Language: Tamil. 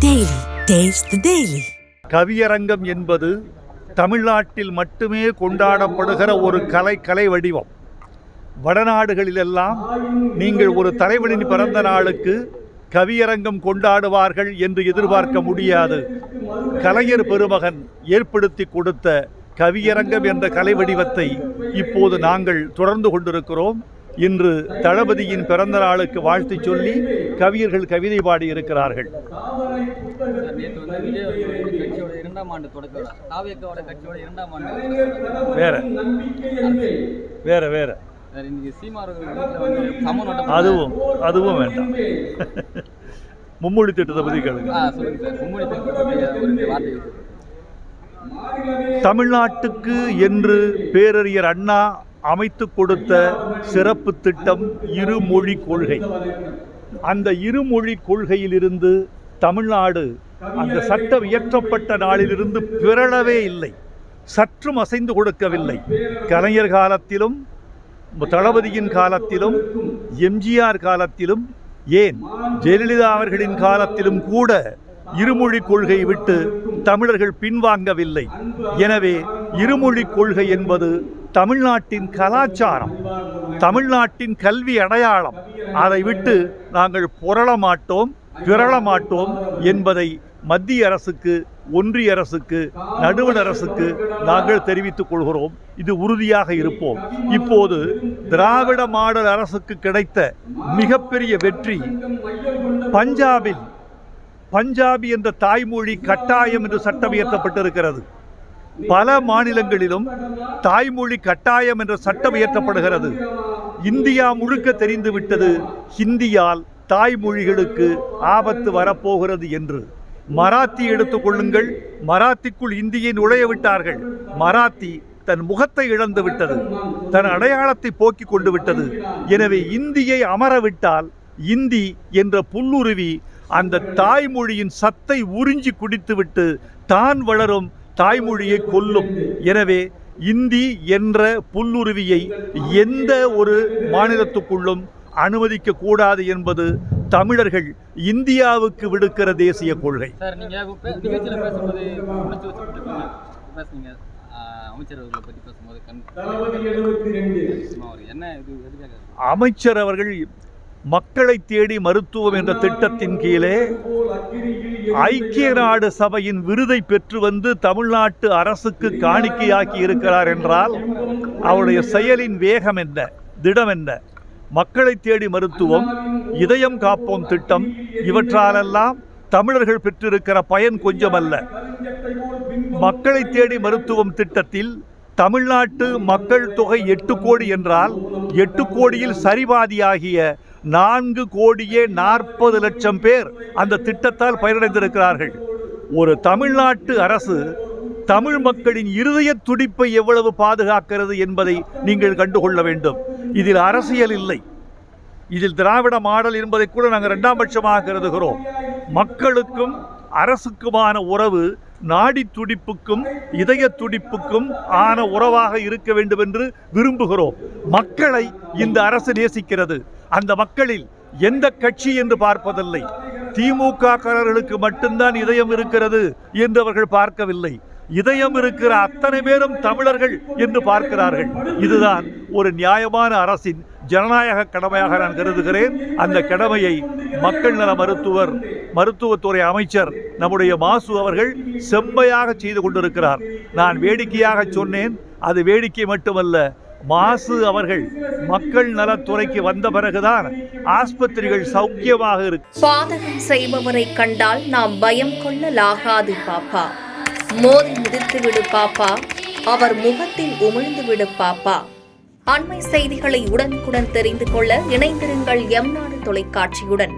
Daily. Taste the Daily. கவியரங்கம் என்பது தமிழ்நாட்டில் மட்டுமே கொண்டாடப்படுகிற ஒரு கலை வடிவம். வடநாடுகளிலெல்லாம் நீங்கள் ஒரு தலைவனின் பிறந்த நாளுக்கு கவியரங்கம் கொண்டாடுவார்கள் என்று எதிர்பார்க்க முடியாது. கலைஞர் பெருமகன் ஏற்படுத்தி கொடுத்த கவியரங்கம் என்ற கலை வடிவத்தை இப்போது நாங்கள் தொடர்ந்து கொண்டிருக்கிறோம். இன்று தளபதியின் பிறந்த நாளுக்கு வாழ்த்து சொல்லி கவியர்கள் கவிதை பாடி இருக்கிறார்கள். வேற வேற அதுவும் வேண்டாம். மும்மொழி திட்டத்தை பற்றி கேளுங்க. தமிழ்நாட்டுக்கு என்று பேரறிஞர் அண்ணா அமைத்து கொடுத்த சிறப்பு திட்டம் இருமொழி கொள்கை. அந்த இருமொழி கொள்கையிலிருந்து தமிழ்நாடு அந்த சட்டம் இயற்றப்பட்ட நாளிலிருந்து பிறழவே இல்லை, சற்றும் அசைந்து கொடுக்கவில்லை. கலைஞர் காலத்திலும் தளபதியின் காலத்திலும் எம்ஜிஆர் காலத்திலும் ஏன் ஜெயலலிதா அவர்களின் காலத்திலும் கூட இருமொழி கொள்கை விட்டு தமிழர்கள் பின்வாங்கவில்லை. எனவே இருமொழி கொள்கை என்பது தமிழ்நாட்டின் கலாச்சாரம், தமிழ்நாட்டின் கல்வி அடையாளம். அதை விட்டு நாங்கள் பிறழ மாட்டோம் என்பதை மத்திய அரசுக்கு, ஒன்றிய அரசுக்கு, நடுவண் அரசுக்கு நாங்கள் தெரிவித்துக் கொள்கிறோம். இது உறுதியாக இருப்போம். இப்போது திராவிட மாடல் அரசுக்கு கிடைத்த மிகப்பெரிய வெற்றி, பஞ்சாபி என்ற தாய்மொழி கட்டாயம் என்று சட்டம் இயற்றப்பட்டிருக்கிறது. பல மாநிலங்களிலும் தாய்மொழி கட்டாயம் என்ற சட்டம் இயற்றப்படுகிறது. இந்தியா முழுக்க தெரிந்துவிட்டது ஹிந்தியால் தாய்மொழிகளுக்கு ஆபத்து வரப்போகிறது என்று. மராத்தி எடுத்துக்கொள்ளுங்கள், மராத்திக்குள் இந்தியை நுழைய விட்டார்கள். மராத்தி தன் முகத்தை இழந்து விட்டது, தன் அடையாளத்தை போக்கிக் கொண்டு விட்டது. எனவே இந்தியை அமரவிட்டால் இந்தி என்ற புல்லுருவி அந்த தாய்மொழியின் சத்தை உறிஞ்சி குடித்துவிட்டு தான் வளரும் தாய்மொழியை கொல்லும். எனவே இந்தி என்ற புல்லுருவியை எந்த ஒரு மாநிலத்துக்குள்ளும் அனுமதிக்க கூடாது என்பது தமிழர்கள் இந்தியாவுக்கு விடுக்கிற தேசிய கொள்கை. அமைச்சர் அவர்கள் மக்களை தேடி மருத்துவம் என்ற திட்டத்தின் கீழே ஐக்கிய நாடு சபையின் விருதை பெற்று வந்து தமிழ்நாட்டு அரசுக்கு காணிக்கையாக்கி இருக்கிறார் என்றால் அவருடைய செயலின் வேகம் என்ன, திடம் என்ன? மக்களை தேடி மருத்துவம், இதயம் காப்போம் திட்டம், இவற்றாலெல்லாம் தமிழர்கள் பெற்றிருக்கிற பயன் கொஞ்சமல்ல. மக்களை தேடி மருத்துவம் திட்டத்தில் தமிழ்நாட்டு மக்கள் தொகை 8 கோடி என்றால் 8 கோடியில் சரிபாதியாகிய 4,40,00,000 பேர் அந்த திட்டத்தால் பயனடைந்திருக்கிறார்கள். ஒரு தமிழ்நாட்டு அரசு தமிழ் மக்களின் இருதய துடிப்பை எவ்வளவு பாதுகாக்கிறது என்பதை நீங்கள் கண்டுகொள்ள வேண்டும். இதில் அரசியல் இல்லை, இதில் திராவிட மாடல் என்பதை கூட நாங்கள் 2ஆம் பட்சமாக கருதுகிறோம். மக்களுக்கும் அரசுக்குமான உறவு நாடி துடிப்புக்கும் இதய துடிப்புக்கும் ஆன உறவாக இருக்க வேண்டும் என்று விரும்புகிறோம். மக்களை இந்த அரசு நேசிக்கிறது. அந்த மக்களில் எந்த கட்சி என்று பார்ப்பதில்லை. திமுக காரர்களுக்கு மட்டும்தான் இதயம் இருக்கிறது என்று அவர்கள் பார்க்கவில்லை. இதயம் இருக்கிற அத்தனை பேரும் தமிழர்கள் என்று பார்க்கிறார்கள். இதுதான் ஒரு நியாயமான அரசின் ஜனநாயக கடமையாக நான் கருதுகிறேன். அந்த கடமையை மக்கள் நல மருத்துவத்துறை அமைச்சர் நம்முடைய மாசு அவர்கள் செம்மையாக செய்து கொண்டிருக்கிறார். நான் வேடிக்கையாக சொன்னேன், அது வேடிக்கை மட்டுமல்ல. மாசு அவர்கள் மக்கள் நலத்துறைக்கு வந்த பிறகுதான் ஆஸ்பத்திரிகள் சௌக்கியமாக இருக்கு. பாதகம் செய்பவரை கண்டால் நாம் பயம் கொள்ளலாகாது பாப்பா. மோதி மிதித்து விடு பாப்பா, அவர் முகத்தில் உமிழ்ந்து விடு பாப்பா. அண்மை செய்திகளை உடனுக்குடன் தெரிந்து கொள்ள இணைந்திருங்கள் எம் நாடு தொலைக்காட்சியுடன்.